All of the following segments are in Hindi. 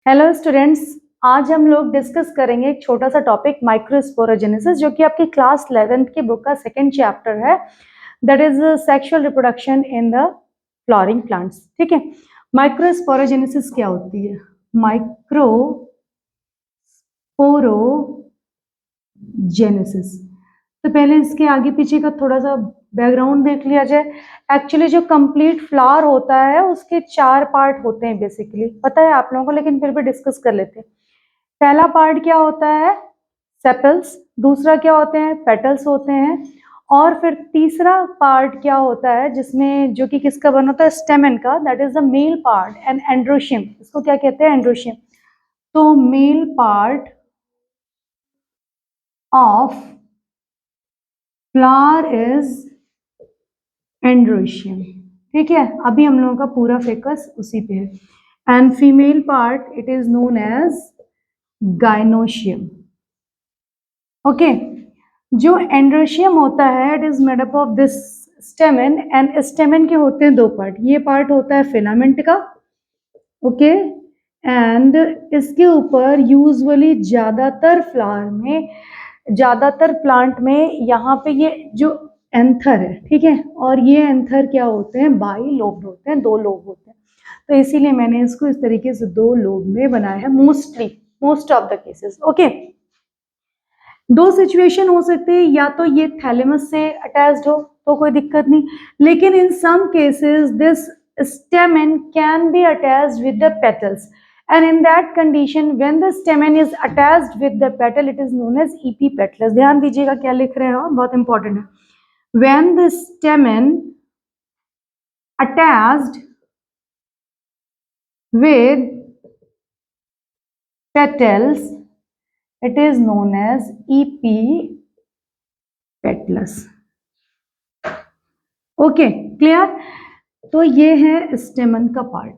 हेलो स्टूडेंट्स, आज हम लोग डिस्कस करेंगे एक छोटा सा टॉपिक माइक्रोस्पोरोजेनेसिस, जो कि आपकी क्लास 11th की बुक का सेकंड चैप्टर है। That is sexual reproduction in the flowering plants. ठीक है, माइक्रोस्पोरोजेनेसिस क्या होती है? माइक्रोस्पोरोजेनेसिस, तो पहले इसके आगे पीछे का थोड़ा सा बैकग्राउंड देख लिया जाए। एक्चुअली जो कंप्लीट फ्लावर होता है उसके 4 पार्ट होते हैं, बेसिकली पता है आप लोगों को, लेकिन फिर भी डिस्कस कर लेते हैं। पहला पार्ट क्या होता है? सेपल्स। दूसरा क्या होते हैं? पेटल्स होते हैं। और फिर तीसरा पार्ट क्या होता है, जिसमें जो कि किसका बना होता है? स्टेमन का। That is the male part and androecium. इसको क्या कहते हैं? एंड्रोशियम। तो male part of flower is androecium. ठीक है, अभी हम लोगों का पूरा फोकस उसी पे है। And female part it is known as gynoecium. Okay, जो एंड्रोशियम होता है it is made up of this stamen, and stamen के होते हैं 2 पार्ट। ये पार्ट होता है फिलामेंट का, ओके, एंड इसके ऊपर यूजुअली ज्यादातर फ्लावर में, ज्यादातर प्लांट में यहाँ पे ये जो एंथर है, ठीक है, और ये एंथर क्या होते हैं? बाई लोब्ड होते हैं, 2 लोब होते हैं। तो इसीलिए मैंने इसको इस तरीके से 2 लोब में बनाया है, mostly, most of the cases. Okay, 2 situation हो सकते हैं, या तो ये थैलेमस से अटैच्ड हो तो कोई दिक्कत नहीं, लेकिन in some cases this stamen can be attached with the petals, and in that condition when the stamen is attached with the petal it is known as epipetalous। ध्यान दीजिएगा क्या लिख रहे हो, बहुत इंपॉर्टेंट है। when the stamen attached with petals it is known as epipetalous। Okay, clear? तो ये है स्टेमन का पार्ट।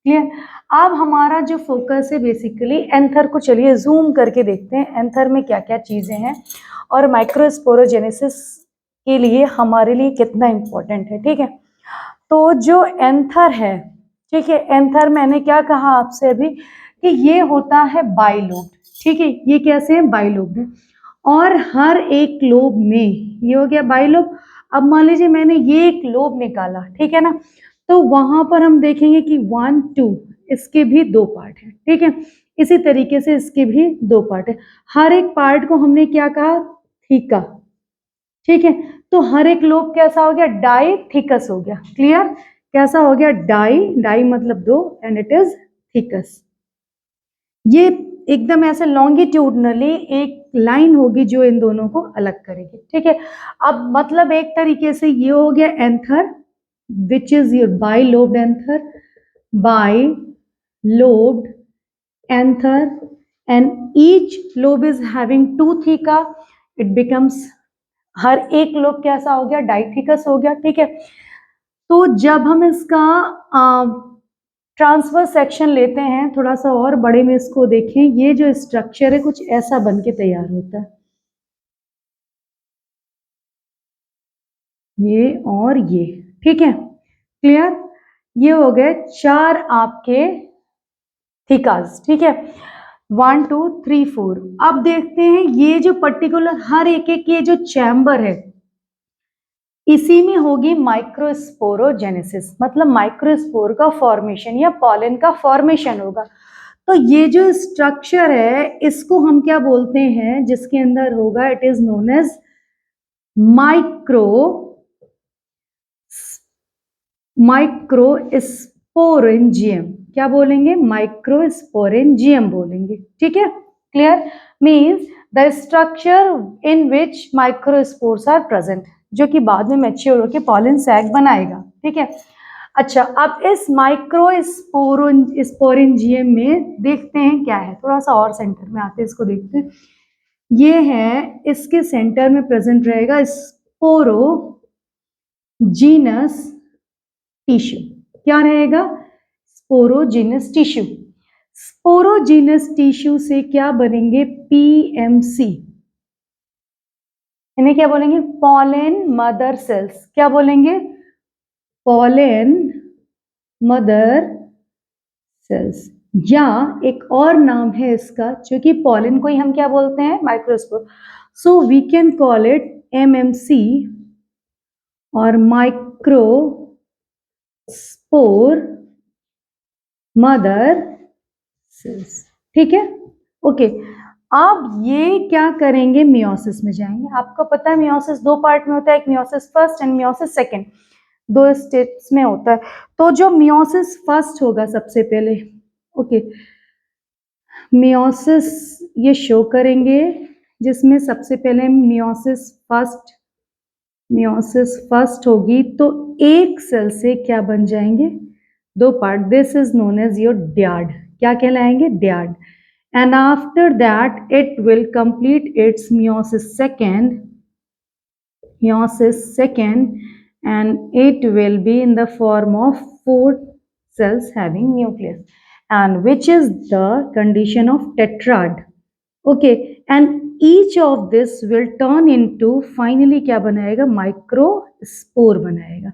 क्लियर? अब हमारा जो फोकस है बेसिकली एंथर को, चलिए जूम करके देखते हैं एंथर में क्या क्या चीजें हैं और माइक्रोस्पोरोजेनेसिस के लिए हमारे लिए कितना इंपॉर्टेंट है। ठीक है, तो जो एंथर है, ठीक है, एंथर मैंने क्या कहा आपसे अभी कि ये होता है बाइलोब्ड। ठीक है, ये कैसे है? बाइलोब्ड है, और हर एक लोब में, ये हो गया बाइलोब। अब मान लीजिए मैंने ये एक लोब निकाला, ठीक है ना, तो वहां पर हम देखेंगे कि 1 2 इसके भी 2 पार्ट है। ठीक है, इसी तरीके से इसके भी 2 पार्ट है। हर एक पार्ट को हमने क्या कहा? थीका। ठीक है, तो हर एक लोब कैसा हो गया? डाई थिकस हो गया। क्लियर? कैसा हो गया? डाई, डाई मतलब 2, एंड इट इज थिकस। ये एकदम ऐसे लॉन्गिट्यूडनली एक लाइन होगी जो इन दोनों को अलग करेगी। ठीक है, अब मतलब एक तरीके से ये हो गया anther, which is your bilobed anther, bilobed anther, and each lobe is having 2 theca. It becomes, हर एक लोब कैसा हो गया? डाइथिकस हो गया। ठीक है, तो जब हम इसका ट्रांसफर सेक्शन लेते हैं, थोड़ा सा और बड़े में इसको देखें, ये जो स्ट्रक्चर है कुछ ऐसा बन के तैयार होता है, ये और ये। ठीक है, क्लियर? ये हो गए 4 आपके थीकास। ठीक है, 1 2 3 4। अब देखते हैं ये जो पर्टिकुलर हर एक एक ये जो चैम्बर है, इसी में होगी माइक्रोस्पोरोजेनेसिस, मतलब माइक्रोस्पोर का फॉर्मेशन या पॉलन का फॉर्मेशन होगा। तो ये जो स्ट्रक्चर है इसको हम क्या बोलते हैं, जिसके अंदर होगा? It is known as microsporangium. क्या बोलेंगे? माइक्रोस्पोरेंजियम बोलेंगे। ठीक है, clear? Means the structure in which microspores are present, जो कि बाद में मैच्योर होकर पॉलन सैक बनाएगा। ठीक है, अच्छा, अब इस माइक्रोस्पोरेंजियम में देखते हैं क्या है, थोड़ा सा और सेंटर में आते हैं, इसको देखते हैं। ये है, इसके सेंटर में प्रेजेंट रहेगा स्पोरोजीनस टिश्यू। क्या रहेगा? Sporogenous tissue. स्पोरोजीनस टिश्यू से क्या बनेंगे? पीएमसी। इन्हें क्या बोलेंगे? Pollen mother cells. क्या बोलेंगे? Pollen mother cells. या एक और नाम है इसका, क्योंकि पॉलन को ही हम क्या बोलते हैं, microspore, so we can call it MMC और माइक्रोस्पोर मदर सेल्स। ठीक है, ओके। अब ये क्या करेंगे, मियोसिस में जाएंगे। आपको पता है मियोसिस दो पार्ट में होता है, एक meiosis first and meiosis second, दो स्टेप्स में होता है। तो जो मियोसिस फर्स्ट होगा सबसे पहले, ओके, मियोसिस ये शो करेंगे, जिसमें सबसे पहले मियोसिस फर्स्ट होगी, तो एक सेल से क्या बन जाएंगे, दो part. This is known as your dyad. क्या कहलाएंगे, dyad. And after that it will complete its meiosis second and it will be in the form of four cells having nucleus, and which is the condition of tetrad. Okay, and each of this will turn into finally क्या बनाएगा, माइक्रोस्पोर बनाएगा,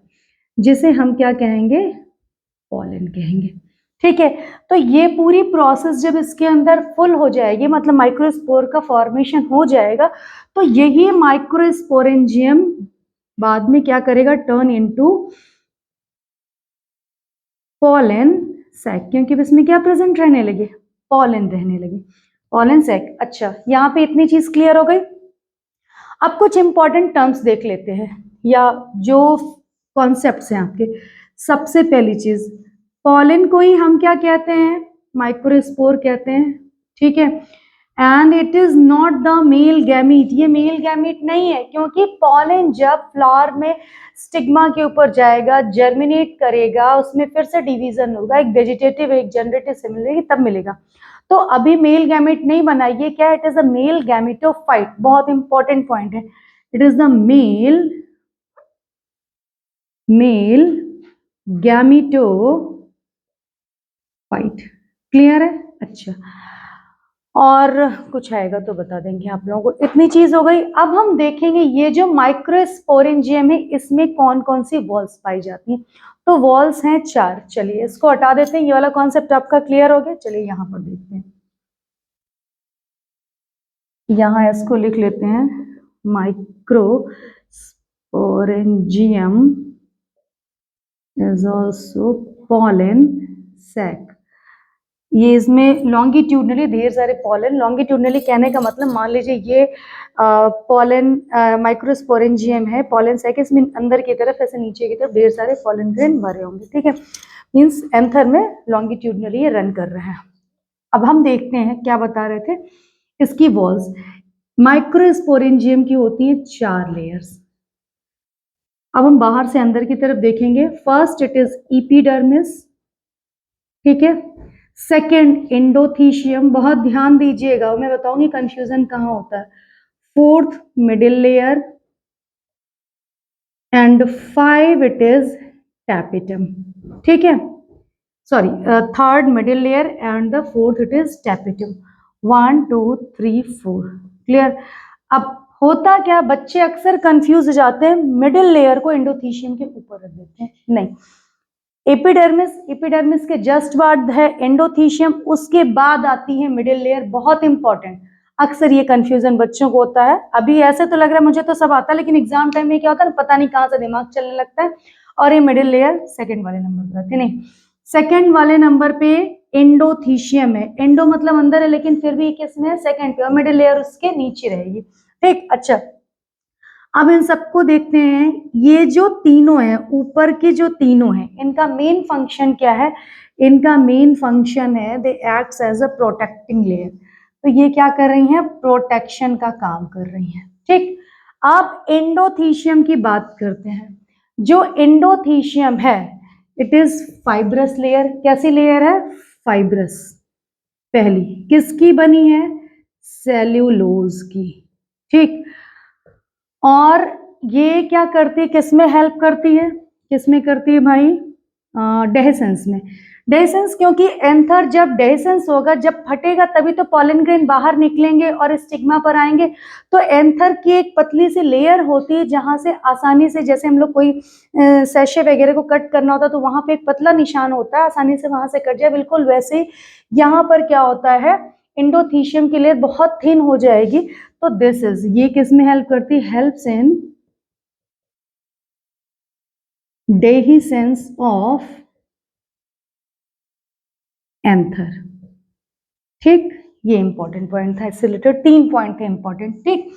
जिसे हम क्या कहेंगे, पॉलन कहेंगे। ठीक है, तो ये पूरी प्रोसेस जब इसके अंदर फुल हो जाएगी, मतलब माइक्रोस्पोर का फॉर्मेशन हो जाएगा, तो यही माइक्रोस्पोरेंजियम बाद में क्या करेगा, टर्न इनटू पॉलन सैक, क्योंकि इसमें क्या प्रेजेंट रहने लगे, पॉलन रहने लगे, पॉलन सैक। अच्छा, यहाँ पे इतनी चीज क्लियर हो गई। अब कुछ इंपॉर्टेंट टर्म्स देख लेते हैं, या जो कॉन्सेप्ट्स हैं आपके। सबसे पहली चीज, पॉलन को ही हम क्या कहते हैं, माइक्रोस्पोर कहते हैं। ठीक है, and it is not the male gamete, ये मेल गैमीट नहीं है, क्योंकि पॉलन जब फ्लावर में स्टिग्मा के ऊपर जाएगा, जर्मिनेट करेगा, उसमें फिर से डिवीजन होगा, एक वेजिटेटिव एक जनरेटिव से मिलेगी, तब मिलेगा। तो अभी मेल गैमेट नहीं बना, ये क्या, it is a male gametophyte. बहुत इंपॉर्टेंट पॉइंट है, it is the male gametophyte. Clear है, अच्छा। और कुछ आएगा तो बता देंगे आप लोगों को। इतनी चीज हो गई। अब हम देखेंगे ये जो माइक्रोस्पोरेंजियम है, इसमें कौन कौन सी वॉल्स पाई जाती हैं। तो वॉल्स हैं 4। चलिए इसको हटा देते हैं, ये वाला कॉन्सेप्ट आपका क्लियर हो गया। चलिए यहां पर देखते हैं, यहाँ इसको लिख लेते हैं, microsporangium is also pollen sac. ये इसमें लॉन्गिट्यूडनली ढेर सारे पॉलन, लॉन्गिट्यूडनली कहने का मतलब, मान लीजिए ये पॉलन माइक्रोस्पोरेंजियम है, पॉलन सैक, इसमें अंदर की तरफ ऐसे नीचे की तरफ ढेर सारे पॉलन ग्रेन भरे होंगे। ठीक है, मीन्स एंथर में लॉन्गिट्यूडनली ये रन कर रहे हैं। अब हम देखते हैं क्या बता रहे थे, इसकी वॉल्स माइक्रोस्पोरेंजियम की होती है 4 लेयर्स। अब हम बाहर से अंदर की तरफ देखेंगे। फर्स्ट इट इज इपीडर्मिस, ठीक है। सेकंड एंडोथीशियम, बहुत ध्यान दीजिएगा, मैं बताऊंगी कंफ्यूजन कहाँ होता है। Fourth middle layer, and 5 it is tapetum. ठीक है, sorry, third middle layer and the fourth it is tapetum. 1 2 3 4। Clear. अब होता क्या, बच्चे अक्सर कंफ्यूज हो जाते हैं, मिडिल लेयर को एंडोथीशियम के ऊपर रख देते हैं। नहीं, एपिडर्मिस के जस्ट बाद है एंडोथीशियम, उसके बाद आती है मिडिल लेयर। बहुत इंपॉर्टेंट, अक्सर ये कंफ्यूजन बच्चों को होता है। अभी ऐसे तो लग रहा है मुझे तो सब आता है, लेकिन एग्जाम टाइम में क्या होता है, पता नहीं कहाँ से दिमाग चलने लगता है, और ये मिडिल लेयर सेकंड वाले नंबर पर आती है। नहीं, सेकंड वाले नंबर पे एंडोथीशियम है। एंडो मतलब अंदर है, लेकिन फिर भी किसमें, सेकंड पे, और मिडिल लेयर उसके नीचे रहेगी। ठीक, अच्छा। अब इन सबको देखते हैं। ये जो तीनों हैं, ऊपर के जो तीनों हैं, इनका मेन फंक्शन क्या है, इनका मेन फंक्शन है they acts as a protecting layer. तो ये क्या कर रही हैं, प्रोटेक्शन का काम कर रही हैं। ठीक, अब एंडोथीशियम की बात करते हैं। जो एंडोथीशियम है इट इज फाइब्रस लेयर। कैसी लेयर है, फाइब्रस। पहली किसकी बनी है, सेल्यूलोज की। ठीक, और ये क्या करती है, किसमें हेल्प करती है, किसमें करती है भाई, डेhiscence में। डेhiscence क्योंकि एंथर जब डेhiscence होगा, जब फटेगा तभी तो पॉलन ग्रेन बाहर निकलेंगे और स्टिग्मा पर आएंगे। तो एंथर की एक पतली सी लेयर होती है जहां से आसानी से, जैसे हम लोग कोई सैशे वगैरह को कट करना होता है तो वहां पे एक पतला निशान होता है, आसानी से वहां से कट जाए, बिल्कुल वैसे ही यहाँ पर क्या होता है, इंडोथीशियम की लेयर बहुत थिन हो जाएगी। तो दिस इज, ये किस में हेल्प करती है, helps in dehiscence of anther. ठीक, ये इंपॉर्टेंट पॉइंट था, इससे रिलेटेड 3 पॉइंट थे इंपॉर्टेंट। ठीक,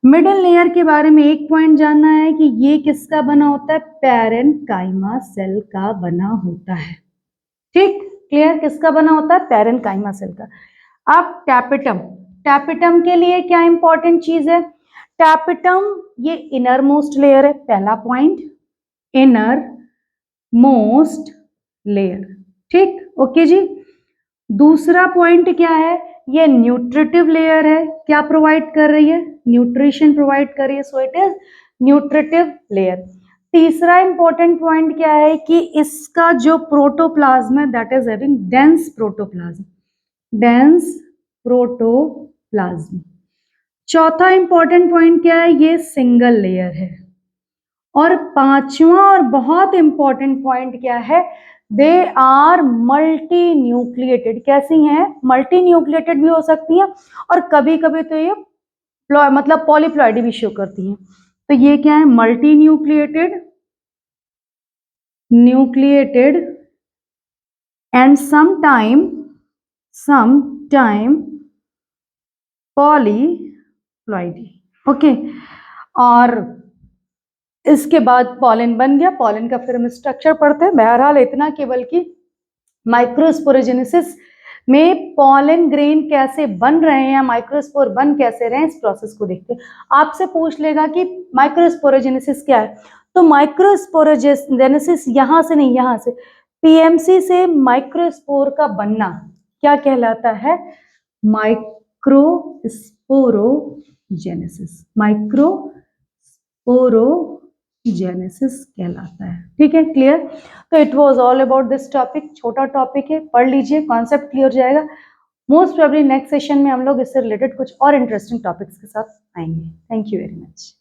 मिडल लेयर के बारे में एक पॉइंट जानना है कि ये किसका बना होता है, पैरेन्काइमा सेल का बना होता है। ठीक, क्लियर, किसका बना होता है, पैरेन्काइमा सेल का। अब टैपेटम, टैपेटम के लिए क्या इंपॉर्टेंट चीज है, टैपेटम ये इनर मोस्ट लेयर है, पहला पॉइंट, इनर मोस्ट लेयर। ठीक, ओके जी। दूसरा पॉइंट क्या है, ये न्यूट्रिटिव लेयर है, क्या प्रोवाइड कर रही है, न्यूट्रिशन प्रोवाइड कर रही है, so it is nutritive layer. तीसरा इंपॉर्टेंट पॉइंट क्या है कि इसका जो प्रोटोप्लाज्म है that is having dense protoplasm, dense protoplasm. चौथा इंपॉर्टेंट पॉइंट क्या है, ये सिंगल लेयर है। और पांचवा और बहुत इंपॉर्टेंट पॉइंट क्या है, दे आर मल्टी न्यूक्लिएटेड। कैसी हैं, मल्टी न्यूक्लिएटेड भी हो सकती हैं और कभी कभी तो ये मतलब पॉलीप्लॉइडी भी शो करती हैं। तो ये क्या है, multi nucleated, nucleated and some time polyploidy. Okay, और इसके बाद पॉलन बन गया, पॉलन का फिर हम स्ट्रक्चर पढ़ते हैं। बहरहाल इतना केवल कि माइक्रोस्पोरोजेनेसिस में पॉलन ग्रेन कैसे बन रहे हैं, माइक्रोस्पोर बन कैसे रहे हैं, इस प्रोसेस को देखते हैं। आपसे पूछ लेगा कि माइक्रोस्पोरोजेनेसिस क्या है, तो माइक्रोस्पोरोजेनेसिस यहां से नहीं, यहां से पीएमसी से माइक्रोस्पोर का बनना क्या कहलाता है, माइक्रोस्पोरोजेनेसिस, माइक्रोस्पोरोजेनेसिस कहलाता है। ठीक है, क्लियर। तो it was all about this topic, छोटा टॉपिक है, पढ़ लीजिए, कॉन्सेप्ट क्लियर हो जाएगा। मोस्ट प्रोबेबली नेक्स्ट सेशन में हम लोग इससे रिलेटेड कुछ और इंटरेस्टिंग टॉपिक्स के साथ आएंगे। Thank you very much.